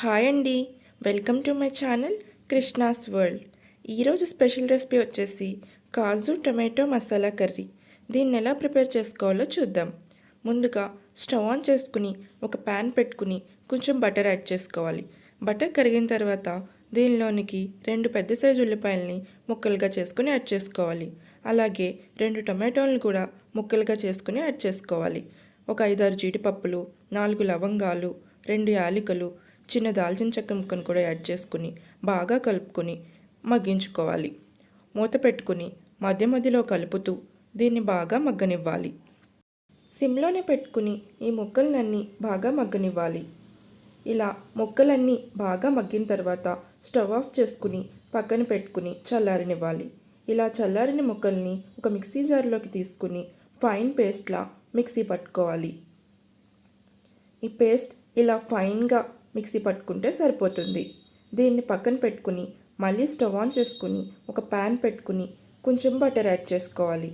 Hi అండి, welcome to my channel Krishna's world. ఈరోజు special recipe వచ్చేసి కాజు టొమాటో మసాలా కర్రీ. దీన్ని ఎలా ప్రిపేర్ చేసుకోవాలో చూద్దాం. ముందుగా స్టవ్ ఆన్ చేసుకుని ఒక ప్యాన్ పెట్టుకుని కొంచెం బటర్ యాడ్ చేసుకోవాలి. బటర్ కరిగిన తర్వాత దీనిలోనికి 2 పెద్ద సైజు ఉల్లిపాయలని ముక్కలుగా చేసుకుని యాడ్ చేసుకోవాలి. అలాగే 2 టొమాటోలను కూడా ముక్కలుగా చేసుకుని యాడ్ చేసుకోవాలి. ఒక 5-6 జీడిపప్పులు, 4 లవంగాలు, 2 యాలకులు, చిన్న దాల్చిన చెక్క ముక్కను కూడా యాడ్ చేసుకుని బాగా కలుపుకొని మగ్గించుకోవాలి. మూత పెట్టుకుని మధ్య మధ్యలో కలుపుతూ దీన్ని బాగా మగ్గనివ్వాలి. సిమ్లోనే పెట్టుకుని ఈ ముక్కలన్నీ బాగా మగ్గనివ్వాలి. ఇలా ముక్కలన్నీ బాగా మగ్గిన తర్వాత స్టవ్ ఆఫ్ చేసుకుని పక్కన పెట్టుకుని చల్లారనివ్వాలి. ఇలా చల్లారిన ముక్కల్ని ఒక మిక్సీ జార్లోకి తీసుకుని ఫైన్ పేస్ట్లా మిక్సీ పట్టుకోవాలి. ఈ పేస్ట్ ఇలా ఫైన్గా మిక్సీ పట్టుకుంటే సరిపోతుంది. దీన్ని పక్కన పెట్టుకుని మళ్ళీ స్టవ్ ఆన్ చేసుకుని ఒక ప్యాన్ పెట్టుకుని కొంచెం బటర్ యాడ్ చేసుకోవాలి.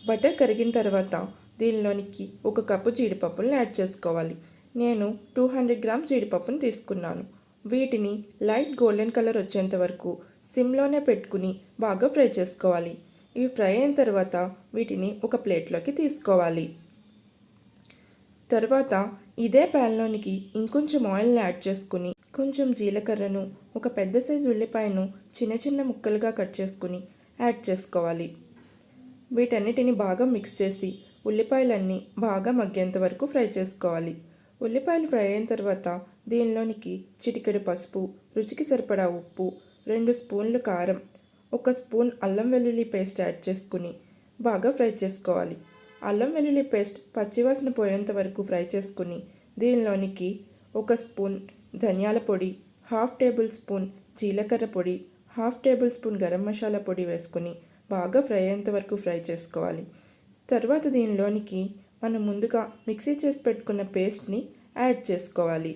బటర్ కరిగిన తర్వాత దీనిలోనికి 1 కప్పు జీడిపప్పులను యాడ్ చేసుకోవాలి. నేను 200 గ్రామ్ జీడిపప్పును తీసుకున్నాను. వీటిని లైట్ గోల్డెన్ కలర్ వచ్చేంత వరకు సిమ్లోనే పెట్టుకుని బాగా ఫ్రై చేసుకోవాలి. ఇవి ఫ్రై అయిన తర్వాత వీటిని ఒక ప్లేట్లోకి తీసుకోవాలి. తర్వాత ఇదే ప్యాన్లోనికి ఇంకొంచెం ఆయిల్ని యాడ్ చేసుకుని కొంచెం జీలకర్రను, ఒక పెద్ద సైజు ఉల్లిపాయను చిన్న చిన్న ముక్కలుగా కట్ చేసుకుని యాడ్ చేసుకోవాలి. వీటన్నిటిని బాగా మిక్స్ చేసి ఉల్లిపాయలన్నీ బాగా మగ్గేంత వరకు ఫ్రై చేసుకోవాలి. ఉల్లిపాయలు ఫ్రై అయిన తర్వాత దీనిలోనికి చిటికెడు పసుపు, రుచికి సరిపడా ఉప్పు, 2 స్పూన్లు కారం, 1 స్పూన్ అల్లం వెల్లుల్లి పేస్ట్ యాడ్ చేసుకుని బాగా ఫ్రై చేసుకోవాలి. అల్లం వెల్లుల్లి పేస్ట్ పచ్చివాసన పోయేంత వరకు ఫ్రై చేసుకుని దీనిలోనికి 1 స్పూన్ ధనియాల పొడి, 1/2 టేబుల్ స్పూన్ జీలకర్ర పొడి, 1/2 టేబుల్ స్పూన్ గరం మసాలా పొడి వేసుకుని బాగా ఫ్రై అయ్యేంత వరకు ఫ్రై చేసుకోవాలి. తర్వాత దీనిలోనికి మనం ముందుగా మిక్సీ చేసి పెట్టుకున్న పేస్ట్ని యాడ్ చేసుకోవాలి.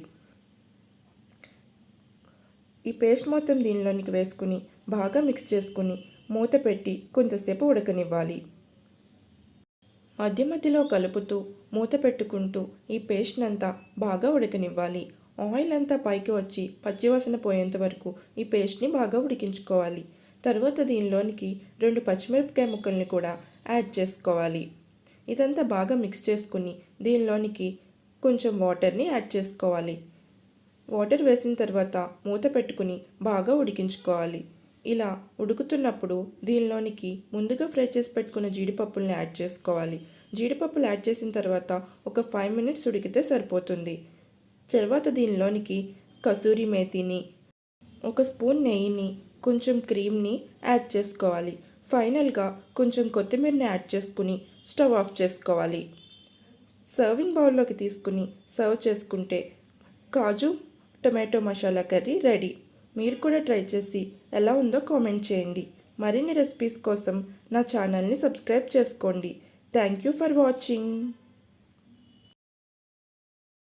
ఈ పేస్ట్ మొత్తం దీనిలోనికి వేసుకుని బాగా మిక్స్ చేసుకుని మూత పెట్టి కొంతసేపు ఉడకనివ్వాలి. మధ్య మధ్యలో కలుపుతూ మూత పెట్టుకుంటూ ఈ పేస్ట్నంతా బాగా ఉడకనివ్వాలి. ఆయిల్ అంతా పైకి వచ్చి పచ్చివాసన పోయేంత వరకు ఈ పేస్ట్ని బాగా ఉడికించుకోవాలి. తర్వాత దీనిలోనికి 2 పచ్చిమిరపకాయ ముక్కల్ని కూడా యాడ్ చేసుకోవాలి. ఇదంతా బాగా మిక్స్ చేసుకుని దీనిలోనికి కొంచెం వాటర్ని యాడ్ చేసుకోవాలి. వాటర్ వేసిన తర్వాత మూత పెట్టుకుని బాగా ఉడికించుకోవాలి. ఇలా ఉడుకుతున్నప్పుడు దీనిలోనికి ముందుగా ఫ్రై చేసి పెట్టుకున్న జీడిపప్పుల్ని యాడ్ చేసుకోవాలి. జీడిపప్పులు యాడ్ చేసిన తర్వాత ఒక 5 మినిట్స్ ఉడికితే సరిపోతుంది. తర్వాత దీనిలోనికి కసూరి మేతిని, 1 స్పూన్ నెయ్యిని, కొంచెం క్రీమ్ని యాడ్ చేసుకోవాలి. ఫైనల్గా కొంచెం కొత్తిమీరని యాడ్ చేసుకుని స్టవ్ ఆఫ్ చేసుకోవాలి. సర్వింగ్ బౌల్లోకి తీసుకుని సర్వ్ చేసుకుంటే కాజు టొమాటో మసాలా కర్రీ రెడీ. మీరు కూడా ట్రై చేసి ఎలా ఉందో కామెంట్ చేయండి. మరిన్ని రెసిపీస్ కోసం నా ఛానల్ని సబ్స్క్రైబ్ చేసుకోండి. Thank you for watching.